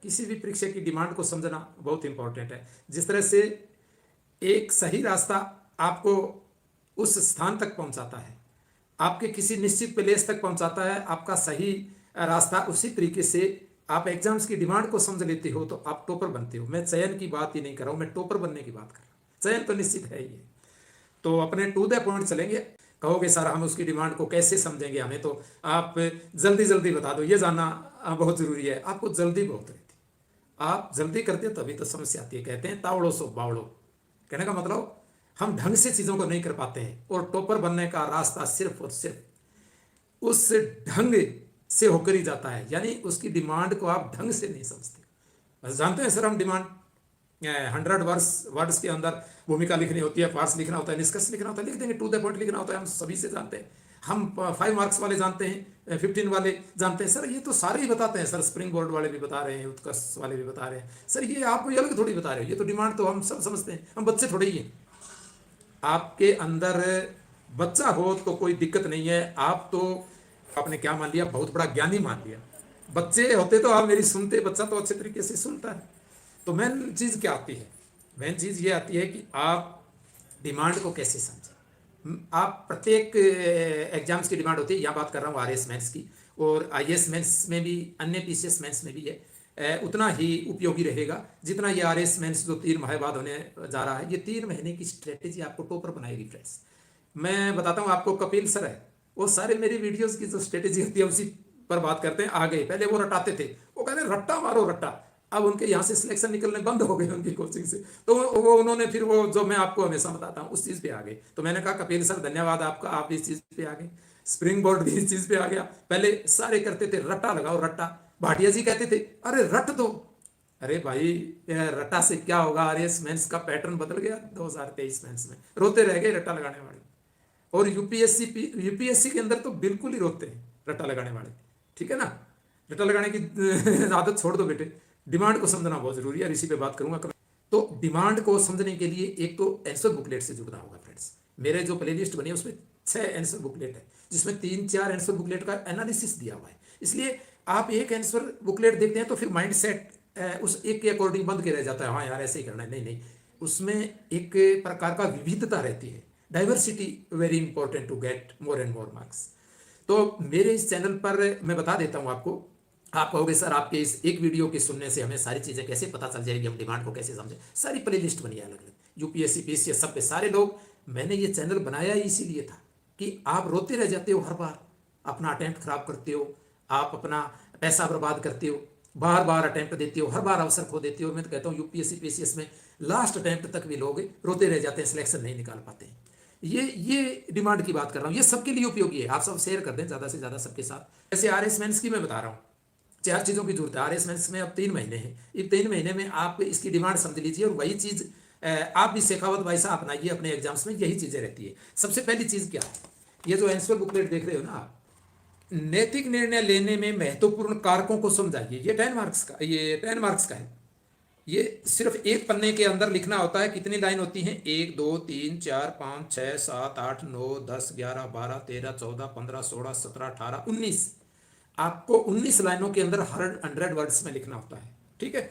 किसी भी परीक्षा की डिमांड को समझना बहुत इंपॉर्टेंट है। जिस तरह से एक सही रास्ता आपको उस स्थान तक पहुंचाता है, आपके किसी निश्चित प्लेस तक पहुंचाता है, आपका सही रास्ता, उसी तरीके से आप एग्जाम्स की डिमांड को समझ लेते हो तो आप टॉपर बनते हो। मैं चयन की बात ही नहीं कर रहा हूं, मैं टॉपर बनने की बात कर रहा हूं। चयन तो निश्चित है ही है। तो अपने टू द पॉइंट चलेंगे। कहोगे सर हम उसकी डिमांड को कैसे समझेंगे, हमें तो आप जल्दी जल्दी बता दो, ये जानना बहुत जरूरी है। आपको जल्दी बहुत रहती, आप जल्दी करते हो तभी तो समस्या आती है। कहते हैं तावड़ो सो बावड़ो, कहने का मतलब हम ढंग से चीजों को नहीं कर पाते हैं, और टॉपर बनने का रास्ता सिर्फ और सिर्फ उस ढंग से होकर ही जाता है। यानी उसकी डिमांड को आप ढंग से नहीं समझते। बस जानते हैं सर हम डिमांड 100 वर्ड्स के अंदर भूमिका लिखनी होती है, पार्ट्स लिखना होता है, निष्कर्ष लिखना होता है, लिख देंगे, टू द पॉइंट लिखना होता है, हम सभी से जानते हैं। हम 5 मार्क्स वाले जानते हैं, 15 वाले जानते हैं। सर ये तो सारे ही बताते हैं सर, स्प्रिंग बोर्ड वाले भी बता रहे हैं, उत्कर्ष वाले भी बता रहे हैं। सर ये आप कोई अलग थोड़ी बता रहे हो, ये तो डिमांड तो हम सब समझते हैं, हम बच्चे थोड़े ही हैं। आपके अंदर बच्चा हो तो कोई दिक्कत नहीं है, आप तो आपने क्या मान लिया, बहुत बड़ा ज्ञानी मान लिया। बच्चे होते तो आप मेरी सुनते, बच्चा तो अच्छे तरीके से सुनता है। तो मेन चीज क्या आती है, मेन चीज ये आती है कि आप डिमांड को कैसे समझें। आप प्रत्येक एग्जाम्स की डिमांड होती है, यहाँ बात कर रहा हूँ आरएस मेंस की, और आईएएस मेंस में भी, अन्य पीसीएस मेंस में भी है। उतना ही उपयोगी रहेगा जितना ये आरएस मेंस जो 3 माह बाद होने जा रहा है। ये 3 महीने की स्ट्रेटेजी आपको टॉपर बनाएगी फ्रेंड्स। मैं बताता हूँ आपको, कपिल सर है, वो सारे मेरी वीडियोस की जो स्ट्रेटेजी होती है उसी पर बात करते हैं। आ गए, पहले वो रटाते थे, वो कहते हैं रट्टा मारो रट्टा। अब उनके यहाँ से सिलेक्शन निकलने बंद हो गए उनकी कोचिंग से, तो वो उन्होंने फिर वो जो मैं आपको हमेशा बताता हूँ उस चीज़ पे आ गए। तो मैंने कहा कपिल सर धन्यवाद आपका, आप इस चीज़ पे आ गए। स्प्रिंग बोर्ड भी इस चीज़ पे आ गया। पहले सारे करते थे रट्टा लगाओ रट्टा, भाटिया जी कहते थे अरे रट दो। अरे भाई रट्टा से क्या होगा, आरएएस मेंस का पैटर्न बदल गया 2023 मेंस में, रोते रह गए रट्टा लगाने वाले। और यूपीएससी के अंदर तो बिल्कुल ही रोते हैं रट्टा लगाने वाले। ठीक है ना, रट्टा लगाने की आदत छोड़ दो बेटे, डिमांड को समझना बहुत जरूरी है, इसी पे बात करूंगा। तो डिमांड को समझने के लिए एक तो आंसर बुकलेट से जुड़ना होगा फ्रेंड्स। मेरे जो प्लेलिस्ट बनी है उसमें 6 आंसर बुकलेट है, जिसमें 3-4 आंसर बुकलेट का एनालिसिस दिया हुआ है। इसलिए आप एक आंसर बुकलेट देखते हैं तो फिर माइंड सेट उस एक के अकॉर्डिंग बंद के रह जाता है, हाँ यार ऐसे ही करना है। नहीं नहीं, उसमें एक प्रकार का विविधता रहती है, diversity very important to get more and more marks. तो मेरे इस चैनल पर मैं बता देता हूं आपको। आप कहोगे सर आपके इस एक वीडियो के सुनने से हमें सारी चीज़ें कैसे पता चल जाएगी, हम डिमांड को कैसे समझें। सारी प्ले लिस्ट बनी है अलग अलग, यूपीएससी पीसीएस सब पे सारे लोग। मैंने ये चैनल बनाया ही इसीलिए था कि आप रोते रह जाते हो, हर बार अपना अटेम्प्ट खराब करते हो, आप अपना पैसा बर्बाद करते हो, बार बार अटेम्प्ट देते हो, हर बार अवसर खो देते हो। मैं तो कहता हूँ यूपीएससी पीसीएस में लास्ट अटेम्प्ट तक भी लोग रोते रह जाते हैं, सिलेक्शन नहीं निकाल पाते हैं। ये डिमांड की बात कर रहा हूँ, ये सबके लिए उपयोगी है। आप सब शेयर कर दें ज़्यादा से ज़्यादा सबके साथ। जैसे आरएस मेंस की मैं बता रहा हूँ, 4 चीज़ों की जरूरत है। आरएस मेंस में अब 3 महीने हैं, इन 3 महीने में आप इसकी डिमांड समझ लीजिए, और वही चीज़ आप भी शेखावत भाई साहब अपनाइए अपने एग्जाम्स में। यही चीज़ें रहती है। सबसे पहली चीज़ क्या है, ये जो आंसर बुकलेट देख रहे हो ना आप, नैतिक निर्णय लेने में महत्वपूर्ण कारकों को समझाइए। ये 10 मार्क्स का, ये 10 मार्क्स का है। ये सिर्फ एक पन्ने के अंदर लिखना होता है। कितनी लाइन होती हैं, 1 2 3 4 5 6 7 8 9 10 11 12 13 14 15 16 17 18 19। आपको 19 लाइनों के अंदर 100 वर्ड्स में लिखना होता है। ठीक है,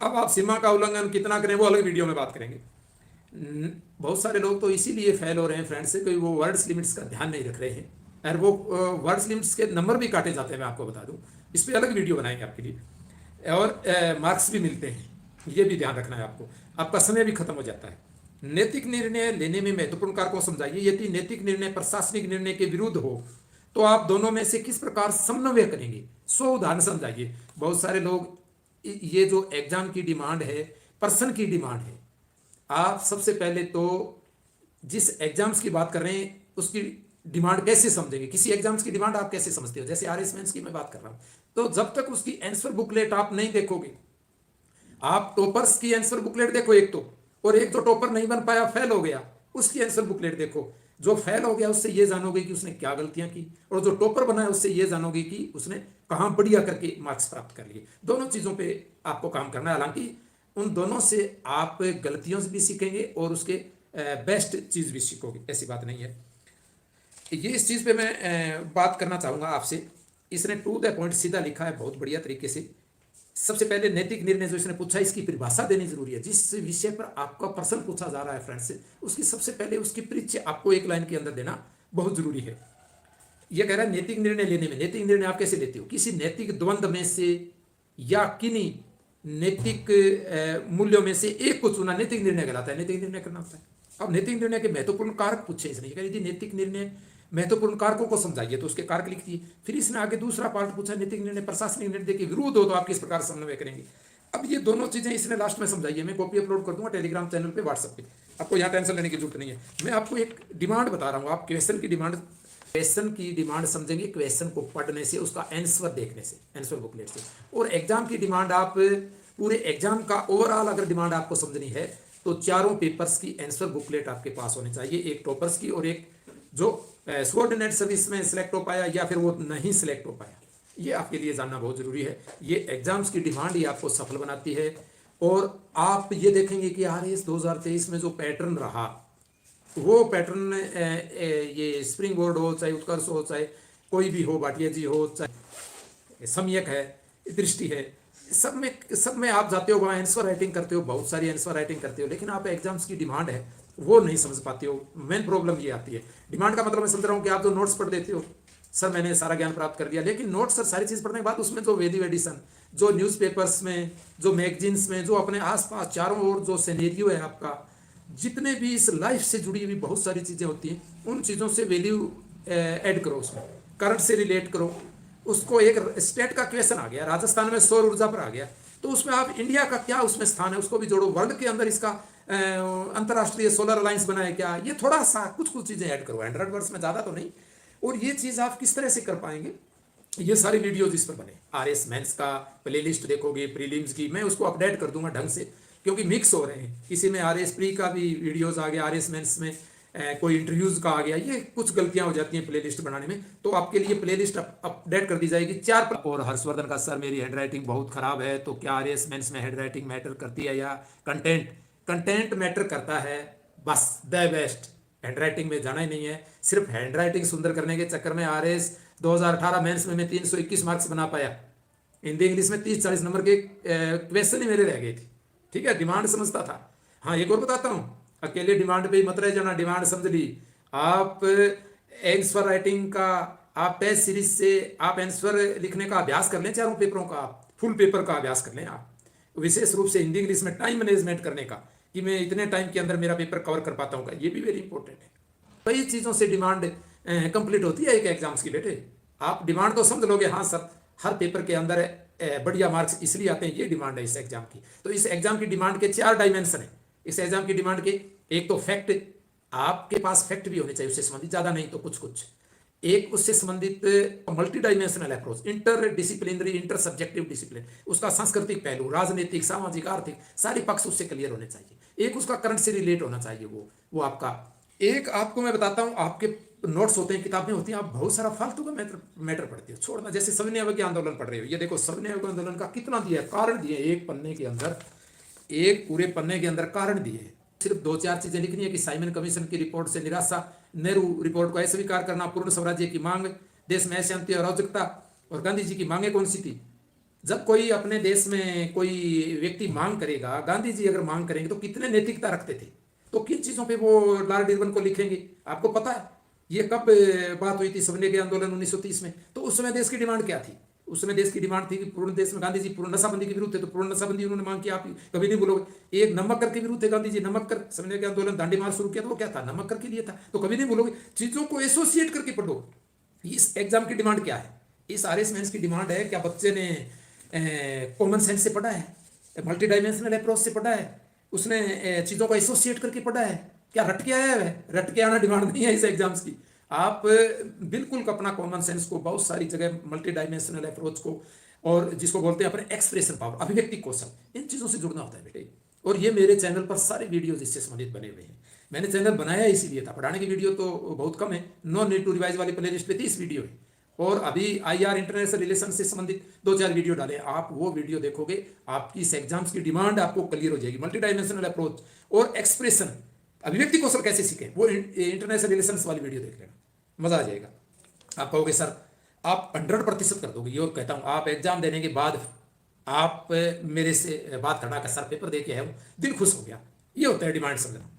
अब आप सीमा का उल्लंघन कितना करें वो अलग वीडियो में बात करेंगे। बहुत सारे लोग तो इसीलिए फेल हो रहे हैं फ्रेंड्स से, कोई वो वर्ड्स लिमिट्स का ध्यान नहीं रख रहे हैं, और वो वर्ड्स लिमिट्स के नंबर भी काटे जाते हैं। मैं आपको बता दूं, इस पर अलग वीडियो बनाएंगे आपके लिए, और मार्क्स भी मिलते हैं। ये भी ध्यान रखना है आपको, आपका समय भी खत्म हो जाता है। नैतिक निर्णय लेने में महत्वपूर्ण कारकों समझाइए। यदि नैतिक निर्णय प्रशासनिक निर्णय के विरुद्ध हो तो आप दोनों में से किस प्रकार समन्वय करेंगे, 100 उदाहरण समझाइए। बहुत सारे लोग, ये जो एग्जाम की डिमांड है, पर्सन की डिमांड है। आप सबसे पहले तो जिस एग्जाम्स की बात कर रहे हैं उसकी डिमांड कैसे समझेंगे, किसी एग्जाम्स की डिमांड आप कैसे समझते हो। जैसे आरएस मेंस की मैं बात कर रहा हूं, तो जब तक उसकी आंसर बुकलेट आप नहीं देखोगे, आप टॉपर्स की आंसर बुकलेट देखो एक तो, और एक जो टॉपर नहीं बन पाया, फेल हो गया, उसकी आंसर बुकलेट देखो। जो फेल हो गया उससे ये जानोगे कि उसने क्या गलतियां की, और जो टॉपर बना है उससे ये जानोगे कि उसने कहां बढ़िया करके मार्क्स प्राप्त कर लिए। दोनों चीजों पे आपको काम करना है। हालांकि उन दोनों से आप गलतियों से भी सीखेंगे और उसके बेस्ट चीज भी सीखोगे, ऐसी बात नहीं है। ये इस चीज पे मैं बात करना चाहूंगा आपसे। इसने टू द पॉइंट सीधा लिखा है बहुत बढ़िया तरीके से। सबसे पहले नैतिक निर्णय जो इसने पूछा इसकी परिभाषा देनी जरूरी है। जिस विषय पर आपका प्रश्न पूछा जा रहा है फ्रेंड्स, उसकी सबसे पहले उसकी परिचय आपको एक लाइन के अंदर देना बहुत जरूरी है। यह कह रहा है नैतिक निर्णय लेने में, नैतिक निर्णय आप कैसे लेते हो? किसी नैतिक द्वंद्व में से या किन्हीं नैतिक मूल्यों में से एक को चुना नैतिक निर्णय कहलाता है। नैतिक निर्णय करना होता है। अब नैतिक निर्णय के महत्वपूर्ण कारक पूछे इसने, यदि नैतिक निर्णय महत्वपूर्ण कारकों को समझाइए तो उसके कारक लिख दिए। फिर इसने आगे दूसरा पार्ट पूछा, नैतिक निर्णय प्रशासनिक निर्णय के विरुद्ध हो तो आप किस प्रकार समन्वय करेंगे। अब ये दोनों चीजें इसने लास्ट में समझाई है। मैं कॉपी अपलोड कर दूंगा टेलीग्राम चैनल पे, व्हाट्सएप पे, आपको यहाँ टेंशन लेने की जरूरत नहीं है। मैं आपको एक डिमांड बता रहा हूँ, आप क्वेश्चन की डिमांड समझेंगे क्वेश्चन को पढ़ने से, उसका आंसर देखने से, आंसर बुकलेट से। और एग्जाम की डिमांड, आप पूरे एग्जाम का ओवरऑल अगर डिमांड आपको समझनी है तो चारों पेपर्स की आंसर बुकलेट आपके पास होनी चाहिए, एक टॉपर्स की और एक जो सबऑर्डिनेट सर्विस में सिलेक्ट हो पाया या फिर वो नहीं सिलेक्ट हो पाया। ये आपके लिए जानना बहुत जरूरी है। ये एग्जाम्स की डिमांड ही आपको सफल बनाती है। और आप ये देखेंगे कि RAS 2023 में जो पैटर्न रहा, वो पैटर्न ये स्प्रिंग बोर्ड हो, चाहे उत्कर्ष हो, चाहे कोई भी हो, भाटिया जी हो, चाहे सम्यक है, दृष्टि है, सब में आप जाते हो, वहाँ आंसर राइटिंग करते हो, बहुत सारी आंसर राइटिंग करते हो, लेकिन आप एग्जाम्स की डिमांड है वो नहीं समझ पाते हो। मेन प्रॉब्लम ये आती है। डिमांड का मतलब मैं समझ रहा हूँ कि आप जो नोट्स पढ़ देते हो, सर मैंने सारा ज्ञान प्राप्त कर लिया, लेकिन नोट्स सर सारी चीज़ पढ़ने के बाद उसमें जो वैल्यू एडिशन, जो न्यूज़पेपर्स में, जो मैगजीन्स में, जो अपने आसपास चारों ओर जो सिनेरियो है आपका, जितने भी इस लाइफ से जुड़ी हुई बहुत सारी चीज़ें होती हैं, उन चीज़ों से वैल्यू ऐड करो, उसमें करंट से रिलेट करो उसको। एक स्टेट का क्वेश्चन आ गया, राजस्थान में सौर ऊर्जा पर आ गया, तो उसमें आप इंडिया का क्या उसमें स्थान है उसको भी जोड़ो। वर्ल्ड के अंदर इसका अंतर्राष्ट्रीय सोलर अलायंस बनाए क्या, ये थोड़ा सा कुछ चीज़ें ऐड करो, 100 वर्ड्स में ज़्यादा तो नहीं। और ये चीज़ आप किस तरह से कर पाएंगे, ये सारी वीडियोज इस पर बने। RS मेंस का प्लेलिस्ट देखोगे, प्रीलिम्स की मैं उसको अपडेट कर दूंगा ढंग से, क्योंकि मिक्स हो रहे हैं। किसी में RS प्री का भी वीडियोज आ गया, RS मेंस में कोई इंटरव्यूज का आ गया, ये कुछ गलतियां हो जाती हैं प्लेलिस्ट बनाने में, तो आपके लिए प्लेलिस्ट अपडेट कर दी जाएगी 4। और हर्षवर्धन का, सर मेरी हैंडराइटिंग बहुत खराब है, तो क्या RS मेंस में हैंडराइटिंग मैटर करती है या कंटेंट मैटर करता है? बस द बेस्ट, हैंडराइटिंग में जाना ही नहीं है। सिर्फ हैंडराइटिंग सुंदर करने के चक्कर में RS 2018 मेंस में मैं 321 मार्क्स बना पाया। हिंदी इंग्लिश में 30-40 नंबर के क्वेश्चन ही मेरे रह गए थे। ठीक है, डिमांड समझता था। हाँ, एक और बताता हूँ, अकेले डिमांड पे ही मत रह जाना, डिमांड समझ ली। आप आंसर राइटिंग का, आप टेस्ट सीरीज से आप आंसर लिखने का अभ्यास कर लें, चारों पेपरों का, आप फुल पेपर का अभ्यास कर लें। आप विशेष रूप से हिंदी इंग्लिश में टाइम मैनेजमेंट करने का, कि मैं इतने टाइम के अंदर मेरा पेपर कवर कर पाता हूँ, ये भी वेरी इंपॉर्टेंट है। कई चीज़ों से डिमांड कंप्लीट होती है एक एग्जाम्स की। बेटे आप डिमांड तो समझ लोगे, हाँ सर हर पेपर के अंदर बढ़िया मार्क्स इसलिए आते हैं, ये डिमांड है इस एग्जाम की। तो इस एग्जाम की डिमांड के 4 डायमेंशन है इस एग्जाम की डिमांड के। एक तो फैक्ट, आपके पास फैक्ट भी होने चाहिए उससे संबंधित, ज़्यादा नहीं तो कुछ। एक उससे संबंधित multi dimensional approach, inter disciplinary, inter subjective discipline, उसका सांस्कृतिक पहलू, राजनीतिक, सामाजिक, आर्थिक सारी पक्ष उससे क्लियर होने चाहिए। एक उसका करंट से रिलेट होना चाहिए, वो आपका। एक आपको मैं बताता हूँ, आपके नोट्स होते हैं, किताबें होती हैं, आप बहुत सारा फालतू का मैटर पढ़ते हो, छोड़ना। जैसे सविनय अवज्ञा आंदोलन पढ़ रहे हो, ये देखो सविनय अवज्ञा आंदोलन का कितना दिया है, कारण दिए, एक पन्ने के अंदर, एक पूरे पन्ने के अंदर कारण दिए। सिर्फ 2-4 चीजें लिखनी है कि साइमन कमीशन की रिपोर्ट से निराशा, नेहरू रिपोर्ट को अस्वीकार करना, पूर्ण स्वराज्य की मांग, देश में अशांति और अराजकता, और गांधी जी की मांगे कौन सी थी? जब कोई अपने देश में कोई व्यक्ति मांग करेगा, गांधी जी अगर मांग करेंगे तो कितने नैतिकता रखते थे, तो किन चीजों पे वो लॉर्ड इरविन को लिखेंगे? आपको पता है ये कब बात हुई थी? सविनय के आंदोलन 1930 में। तो उस समय देश की डिमांड क्या थी? उस समय देश की डिमांड थी कि पूर्ण देश में, गांधी जी पूर्ण नशाबंदी के विरुद्ध थे, तो पूर्ण नशाबंदी उन्होंने मांग की, आप कभी नहीं भूलोगे। एक नमक कर के विरुद्ध थे गांधी जी, नमक कर, सविनय के आंदोलन, दांडी मार्च शुरू किया तो वो क्या था? नमक कर के लिए था, तो कभी नहीं भूलोगे। चीजों को एसोसिएट करके पढ़ो। इस एग्जाम की डिमांड क्या है? इस RS मेंस की डिमांड है, क्या बच्चे ने कॉमन सेंस से पढ़ा है, मल्टी डायमेंशनल अप्रोच से पढ़ा है, उसने चीजों को एसोसिएट करके पढ़ा है, क्या रट के आया है? रट के आना डिमांड नहीं है इस एग्जाम्स की। आप बिल्कुल अपना कॉमन सेंस को, बहुत सारी जगह मल्टी डायमेंशनल अप्रोच को, और जिसको बोलते हैं अपने एक्सप्रेशन पावर, अभिव्यक्ति कौशल, इन चीज़ों से जुड़ना होता है बेटे। और ये मेरे चैनल पर सारे वीडियोज इससे संबंधित बने हुए हैं। मैंने चैनल बनाया इसीलिए था, पढ़ाने की वीडियो तो बहुत कम है। नो नीड टू रिवाइज वाली प्ले लिस्ट पे 30 वीडियो है, और अभी IR इंटरनेशनल रिलेशन से संबंधित 2-4 वीडियो डाले। आप वो वीडियो देखोगे, आपकी इस एग्जाम्स की डिमांड आपको क्लियर हो जाएगी। मल्टी डायमेंशनल अप्रोच और एक्सप्रेशन, अभिव्यक्ति कौशल कैसे सीखें, वो इंटरनेशनल रिलेशंस वाली वीडियो देख लेना, मजा आ जाएगा। आप कहोगे सर आप 100% कर दोगे, ये कहता हूँ, आप एग्जाम देने के बाद आप मेरे से बात करना का सर पेपर दे के है वो दिल खुश हो गया। ये होता है डिमांड समझना।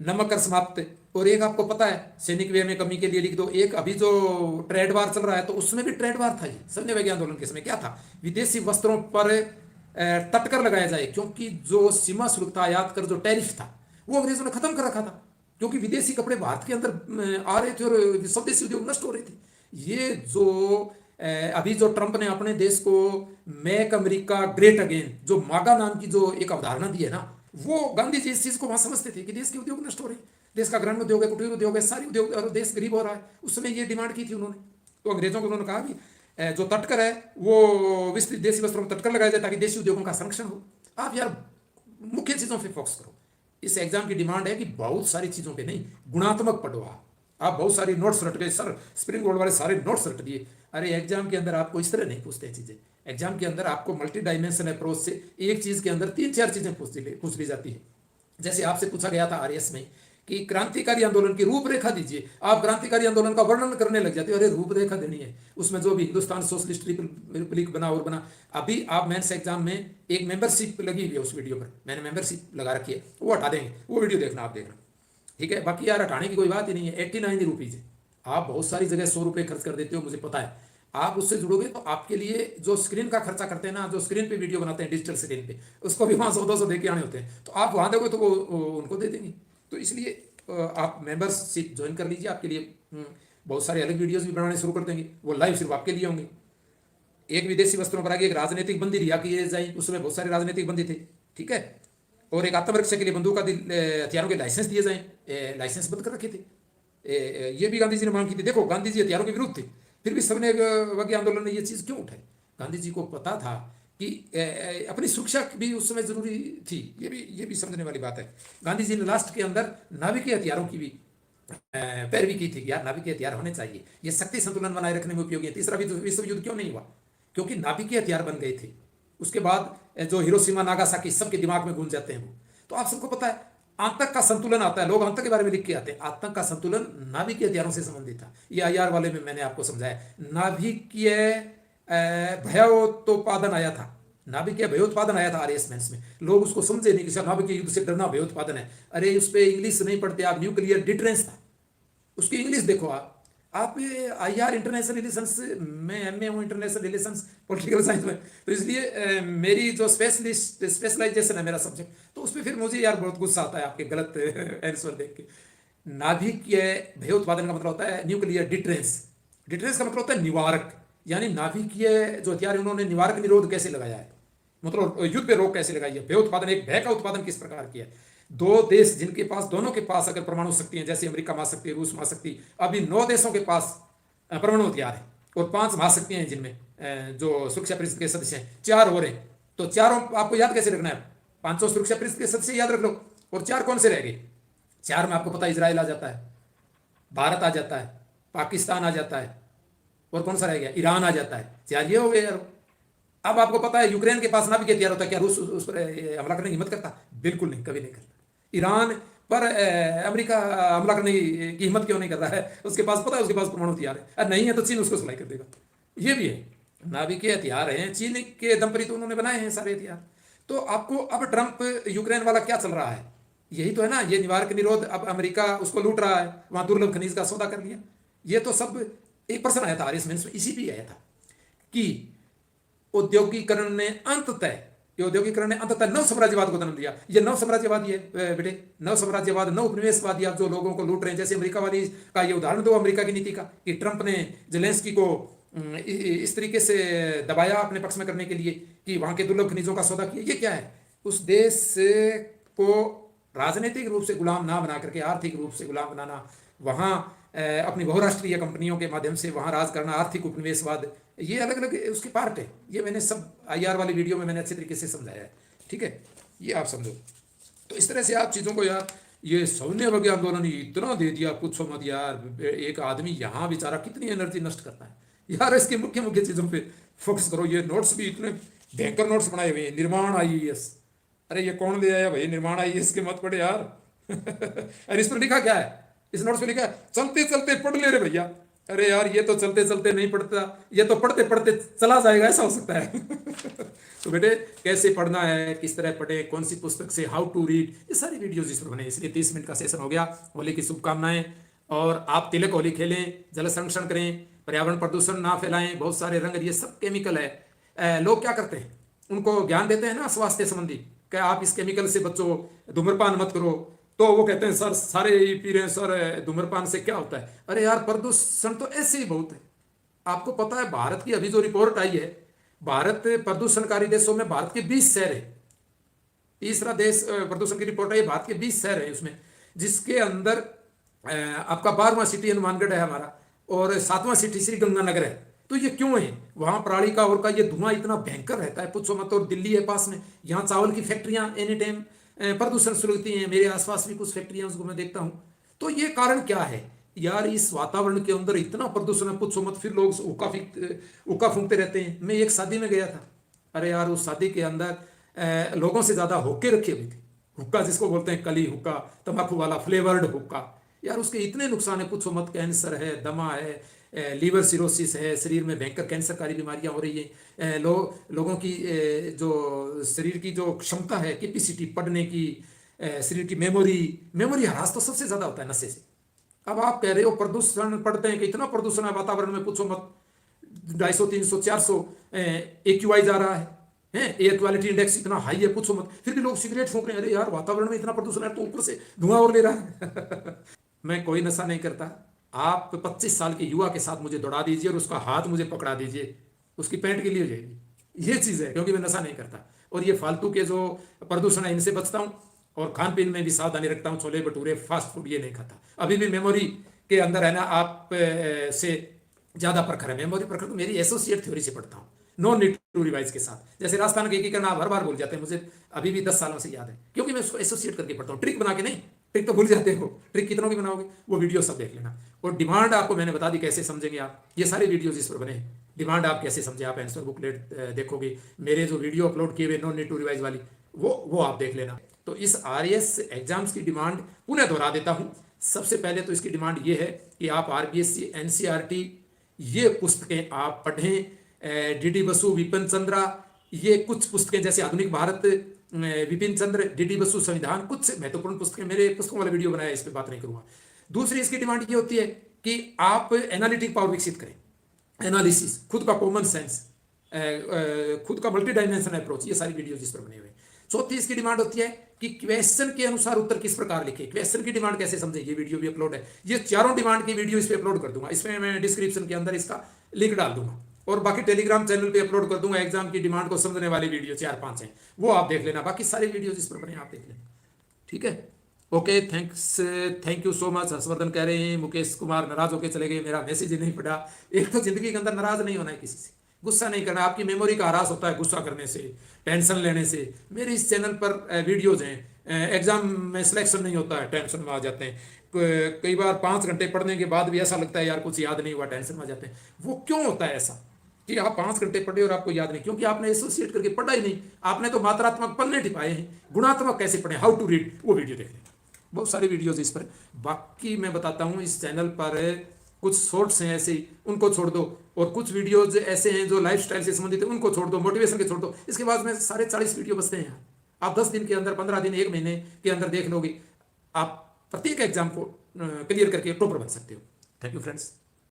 नमक कर समाप्त। और एक आपको पता है सैनिक व्यय में कमी के लिए लिख दो। एक अभी जो ट्रेड वार चल रहा है तो उसमें भी ट्रेड वार था, ये सैन्य वैज्ञानिक आंदोलन के समय क्या था, विदेशी वस्त्रों पर तटकर लगाया जाए, क्योंकि जो सीमा शुल्क था, आयात कर जो टैरिफ था, वो अंग्रेजों ने खत्म कर रखा था, क्योंकि विदेशी कपड़े भारत के अंदर आ रहे थे और स्वदेशी उद्योग नष्ट हो रहे थे। ये जो अभी जो ट्रंप ने अपने देश को मेक अमेरिका ग्रेट अगेन, जो मागा नाम की जो एक अवधारणा दी है ना, वो गांधी जी इस चीज को वहां समझते थे कि देश के उद्योग नष्ट हो रहे हैं, देश का ग्रामीण उद्योग है, कुटीर उद्योग है, सारी उद्योग, और देश गरीब हो रहा है। उस समय ये डिमांड की थी उन्होंने। तो अंग्रेजों को उन्होंने कहा कि जो तटकर है वो विस्तृत देशी वस्त्रों में तटकर लगाया जाए ताकि देशी उद्योगों का संरक्षण हो। आप यार मुख्य चीजों पे फोकस करो। इस एग्जाम की डिमांड है कि बहुत सारी चीजों पे नहीं, गुणात्मक पढ़ो। आप बहुत सारी नोट्स रट गए सर, स्प्रिंग बोर्ड वाले सारे नोट्स रट दिए। अरे एग्जाम के अंदर आपको इस तरह नहीं पूछते हैं चीजें। एग्जाम के अंदर आपको मल्टी डायमेंशन अप्रोच से एक चीज के अंदर 3-4 चीजें पूछ ली जाती है। जैसे आपसे पूछा गया था आरएस में कि क्रांतिकारी आंदोलन की रूपरेखा दीजिए, आप क्रांतिकारी आंदोलन का वर्णन करने लग जाते हो। अरे रूपरेखा देनी है, उसमें जो भी हिंदुस्तान सोशलिस्ट रिपब्लिक बना और बना। अभी आप मेंस एग्जाम में एक मेंबरशिप लगी हुई है, उस वीडियो पर मैंने मेंबरशिप लगा रखी है, वो हटा देंगे, वो वीडियो देखना, आप देखना, ठीक है। बाकी यार हटाने की कोई बात ही नहीं है। 89 रुपीज है। आप बहुत सारी जगह 100 रुपये खर्च कर देते हो, मुझे पता है। आप उससे जुड़ोगे तो आपके लिए जो स्क्रीन का खर्चा करते हैं ना, जो स्क्रीन पे वीडियो बनाते हैं डिजिटल स्क्रीन पे, उसको भी वहाँ 100-200 दे के आने होते हैं। तो आप वहाँ दोगे तो वो उनको दे देंगे। तो इसलिए आप मेंबरशिप ज्वाइन कर लीजिए। आपके लिए बहुत सारे अलग वीडियोस भी बनाने शुरू कर देंगे, वो लाइव सिर्फ आपके लिए होंगे। एक विदेशी वस्त्रों पर आगे एक राजनीतिक बंदी रिहा की जाए, उसमें बहुत सारे राजनीतिक बंदी थे, ठीक है। और एक आत्मरक्षा के लिए बंदूक आदि हथियारों के लाइसेंस दिए जाए, लाइसेंस बंद कर रखे थे। ये भी गांधी जी ने मांग की थी। देखो गांधी जी हथियारों के विरुद्ध थे, फिर भी सबने वज्ञ आंदोलन ने ये चीज़ क्यों उठाई? गांधी जी को पता था कि अपनी सुरक्षा भी उस समय जरूरी थी। ये भी समझने वाली बात है। गांधी जी ने लास्ट के अंदर नाभिकीय हथियारों की भी पैरवी की थी कि यार नाभिकीय हथियार होने चाहिए, ये शक्ति संतुलन बनाए रखने में उपयोगी है। तीसरा विश्व युद्ध क्यों नहीं हुआ? क्योंकि नाभिकीय हथियार बन गए थे। उसके बाद जो हिरोशिमा नागासाकी सबके दिमाग में गूंज जाते हैं वो। तो आप सबको पता है आतंक का संतुलन आता है, लोग आतंक के बारे में लिख के आते हैं। आतंक का संतुलन नाभिकीय हथियारों से संबंधित था। ये आईआर वाले में मैंने आपको समझाया। नाभिकीय भयोत्पादन आया था, नाभिकीय भयोत्पादन आया था आरएस मेंस में। लोग उसको समझे नहीं कि सर नाभिकीय युद्ध से डरना भयोत्पादन है। अरे उस पर इंग्लिश नहीं पढ़ते आप, न्यूक्लियर डिटरेंस था, उसकी इंग्लिश देखो। आप आईआर इंटरनेशनल रिलेशंस में एमए हूँ, इंटरनेशनल रिलेशंस पॉलिटिकल साइंस में, तो इसलिए मेरी जो स्पेशलाइजेशन है मेरा सब्जेक्ट, तो उस पर फिर मुझे यार बहुत गुस्सा आता है आपके गलत आंसर देख के। नाभिकीय भयोत्पादन का मतलब होता है न्यूक्लियर डिटरेंस। डिटरेंस का मतलब होता है निवारक, यानी नाभिकीय जो हथियार है उन्होंने निवारक निरोध कैसे लगाया है, मतलब युद्ध पे रोक कैसे लगाई है। भयोत्पादन एक भय का उत्पादन किस प्रकार किया है। दो देश जिनके पास, दोनों के पास अगर परमाणु शक्ति है, जैसे अमेरिका महाशक्ति है, रूस महाशक्ति, अभी 9 देशों के पास परमाणु हथियार है और 5 महाशक्तियां हैं जिनमें जो सुरक्षा परिषद के सदस्य हैं, 4 और हैं। तो चारों आपको याद कैसे रखना है? 500 सुरक्षा परिषद के सदस्य याद रख लो, और 4 कौन से रह गए? 4 में आपको पता है इजराइल आ जाता है, भारत आ जाता है, पाकिस्तान आ जाता है, और कौन सा रह गया? ईरान आ जाता है। 4 ये हो गए यार। अब आपको पता है यूक्रेन के पास नाभिकीय हथियार होता है, क्या रूस उस पर हमला करने की हिम्मत करता? बिल्कुल नहीं, कभी नहीं करता। ईरान पर अमेरिका हमला करने की हिम्मत क्यों नहीं कर रहा है? उसके पास पता है उसके पास परमाणु हथियार है, और नहीं है तो चीन उसको सप्लाई कर देगा। ये भी है, नाभिकीय हथियार हैं, चीन के दम पर ही तो उन्होंने बनाए हैं सारे हथियार। तो आपको अब ट्रंप यूक्रेन वाला क्या चल रहा है? यही तो है ना, ये निवारक निरोध। अब अमेरिका उसको लूट रहा है, वहां दुर्लभ खनिज का सौदा कर लिया। ये तो सब एक प्रश्न आया था आरएस मेंस में, इसी भी आया था कि औद्योगिकरण ने अंततः नव साम्राज्यवाद को जन्म दिया। ये नव साम्राज्यवादी है बेटे, नव साम्राज्यवाद, नव उपनिवेशवादी। आप जो लोगों को लूट रहे हैं, जैसे अमेरिका वाली का ये उदाहरण दो, अमेरिका की नीति का, कि ट्रंप ने जेलेंस्की को इस तरीके से दबाया अपने पक्ष में करने के लिए कि वहां के दुर्लभ खनिजों का सौदा किया। ये क्या है? उस देश को राजनीतिक रूप से गुलाम ना बना करके आर्थिक रूप से गुलाम बनाना, वहां अपनी बहुराष्ट्रीय कंपनियों के माध्यम से वहां राज करना, आर्थिक उपनिवेशवाद, ये अलग अलग उसके पार्ट है। ये मैंने सब आईआर वाली वीडियो में मैंने अच्छे तरीके से समझाया है, ठीक है, ये आप समझो। तो इस तरह से आप चीज़ों को यार, ये सौम्य वज्ञ आंदोलन इतना दे दिया, पूछो मत यार। एक आदमी यहाँ बेचारा कितनी एनर्जी नष्ट करता है यार। इसकी मुख्य मुख्य चीज़ों पे फोकस करो। ये नोट्स भी इतने भयंकर नोट्स बनाए हुए हैं। निर्माण आईएएस, अरे ये कौन ले आया भाई निर्माण आईएएस के? मत पढ़े यार। अरे इस पर लिखा क्या है? इस नोट्स पे लिखा है चलते चलते पढ़ ले रे भैया। अरे यार ये तो चलते चलते नहीं पढ़ता, ये तो पढ़ते पढ़ते चला जाएगा, ऐसा हो सकता है। तो बेटे कैसे पढ़ना है, किस तरह पढ़े, कौन सी पुस्तक से, हाउ टू रीड, ये सारी वीडियोज इस पर बने। इसलिए 30 मिनट का सेशन हो गया। होली की शुभकामनाएं। और आप तिलक होली खेलें, जल संरक्षण करें, पर्यावरण प्रदूषण ना फैलाएं। बहुत सारे रंग, ये सब केमिकल है। लोग क्या करते हैं, उनको ज्ञान देते हैं ना स्वास्थ्य संबंधी, क्या आप इस केमिकल से बचो, धूम्रपान मत करो, तो वो कहते हैं सर सारे ही पी रहे हैं सर, धूम्रपान से क्या होता है। अरे यार प्रदूषण तो ऐसे ही बहुत है। आपको पता है भारत की अभी जो रिपोर्ट आई है, भारत प्रदूषणकारी देशों में भारत के 20 शहर है। तीसरा देश प्रदूषण की रिपोर्ट आई, भारत के 20 शहर है उसमें, जिसके अंदर आपका 12वां सिटी हनुमानगढ़ है हमारा, और 7वां सिटी श्री गंगानगर है। तो ये क्यों है, वहां पराली का और का ये धुआं इतना भयंकर रहता है, पूछो मत। और दिल्ली है पास में, यहाँ चावल की फैक्ट्रियां एनी टाइम प्रदूषण सुलगती हैं। मेरे आसपास भी कुछ फैक्ट्रियां उसको मैं देखता हूँ। तो ये कारण क्या है यार, इस वातावरण के अंदर इतना प्रदूषण है, पूछो मत। फिर लोग हुक्का फूंकते रहते हैं। मैं एक शादी में गया था, अरे यार उस शादी के अंदर लोगों से ज्यादा हुक्के रखे हुए थे। हुक्का जिसको बोलते हैं कली हुक्का, तंबाकू वाला फ्लेवर्ड हुक्का, यार उसके इतने नुकसान है, पूछो मत। कैंसर है, दमा है, लीवर सिरोसिस है, शरीर में भयंकर कैंसरकारी बीमारियां हो रही है। लोगों की जो शरीर की जो क्षमता है, कैपेसिटी पढ़ने की, शरीर की मेमोरी ह्रास तो सबसे ज्यादा होता है नशे से। अब आप कह रहे हो प्रदूषण पढ़ते हैं कि इतना प्रदूषण है वातावरण में, पूछो मत। 250, 300, 400 AQI जा रहा है, एयर क्वालिटी इंडेक्स इतना हाई है, पूछो मत। फिर भी लोग सिगरेट फूंक रहे हैं। अरे यार वातावरण में इतना प्रदूषण है तो ऊपर से धुआं और ले रहा है। मैं कोई नशा नहीं करता। आप 25 साल के युवा के साथ मुझे दौड़ा दीजिए और उसका हाथ मुझे पकड़ा दीजिए, उसकी पैंट के लिए हो जाएगी। ये चीज़ है, क्योंकि मैं नशा नहीं करता। और ये फालतू के जो प्रदूषण है इनसे बचता हूँ, और खान पीन में भी सावधानी रखता हूँ। छोले भटूरे फास्ट फूड ये नहीं खाता। अभी भी मेमोरी के अंदर है ना, आप से ज़्यादा प्रखर है। मेमोरी प्रखर तो मेरी एसोसिएट थ्योरी से पढ़ता हूँ, नो नीड टू रिवाइज के साथ। जैसे राजस्थान के एकीकरण आप हर बार भूल जाते हैं, मुझे अभी भी 10 सालों से याद है, क्योंकि मैं उसको एसोसिएट करके पढ़ता हूँ, ट्रिक बना के नहीं। ट्रिक तो भूल जाते हो, ट्रिक कितनों की बनाओगे, वो वीडियो सब देख लेना। और डिमांड आपको मैंने बता दी कैसे समझेंगे आप, ये सारे वीडियोज इस पर बने हैं। डिमांड आप कैसे समझे, आप आंसर बुकलेट देखोगे, मेरे जो वीडियो अपलोड किए हुए नो नीड टू रिवाइज वाली, वो आप देख लेना। तो इस RAS एग्जाम्स की डिमांड पुनः दोहरा देता हूँ। सबसे पहले तो इसकी डिमांड ये है कि आप RBSc NCERT ये पुस्तकें आप पढ़ें। DD बसु, विपिन चंद्रा, ये कुछ पुस्तकें जैसे आधुनिक भारत, विपिन चंद्र, DD बसु, संविधान, कुछ महत्वपूर्ण पुस्तकें, मेरे पुस्तकों वाला वीडियो बनाया, इस पर बात नहीं करूंगा। दूसरी इसकी डिमांड ये होती है कि आप एनालिटिक पावर विकसित करें, एनालिसिस, खुद का कॉमन सेंस, खुद का मल्टी डायमेंशन अप्रोच, ये सारी वीडियो जिस पर बने हुए हैं। चौथी इसकी डिमांड होती है कि क्वेश्चन के अनुसार उत्तर किस प्रकार लिखे, क्वेश्चन की डिमांड कैसे समझे, ये वीडियो भी अपलोड है। ये चारों डिमांड की वीडियो इस पर अपलोड कर दूंगा, इसमें मैं डिस्क्रिप्शन के अंदर इसका लिंक डाल दूंगा, और बाकी टेलीग्राम चैनल पे अपलोड कर दूंगा। एग्जाम की डिमांड को समझने वाली वीडियो 4-5 हैं, वो आप देख लेना। बाकी सारी वीडियो जिस पर बने आप देख लेना, ठीक है। Okay, thank you so much. Harshvardhan कह रहे हैं मुकेश कुमार नाराज होकर चले गए, मेरा मैसेज ही नहीं पढ़ा। एक तो जिंदगी के अंदर नाराज नहीं होना है किसी से, गुस्सा नहीं करना। आपकी मेमोरी का ह्रास होता है गुस्सा करने से, टेंशन लेने से। मेरे इस चैनल पर वीडियोज हैं, एग्जाम में सिलेक्शन नहीं होता है, टेंशन में आ जाते हैं। कई बार 5 घंटे पढ़ने के बाद भी ऐसा लगता है यार कुछ याद नहीं हुआ, टेंशन में आ जाते हैं। वो क्यों होता है ऐसा कि आप 5 घंटे पढ़े और आपको याद नहीं? क्योंकि आपने एसोसिएट करके पढ़ा ही नहीं। आपने तो मात्रात्मक पन्ने टिपाए हैं, गुणात्मक कैसे पढ़े, हाउ टू रीड, वो वीडियो देख लें। बहुत सारी वीडियोज इस पर। बाकी मैं बताता हूँ इस चैनल पर कुछ शॉर्ट्स हैं ऐसे ही, उनको छोड़ दो, और कुछ वीडियोज ऐसे हैं जो लाइफस्टाइल से संबंधित है, उनको छोड़ दो, मोटिवेशन के छोड़ दो। इसके बाद में 40 वीडियो बचते हैं यहाँ। आप 10 दिन के अंदर, 15 दिन, 1 महीने के अंदर देख लोगे, आप प्रत्येक एग्जाम को क्लियर करके टॉपर बन सकते हो। Thank you friends.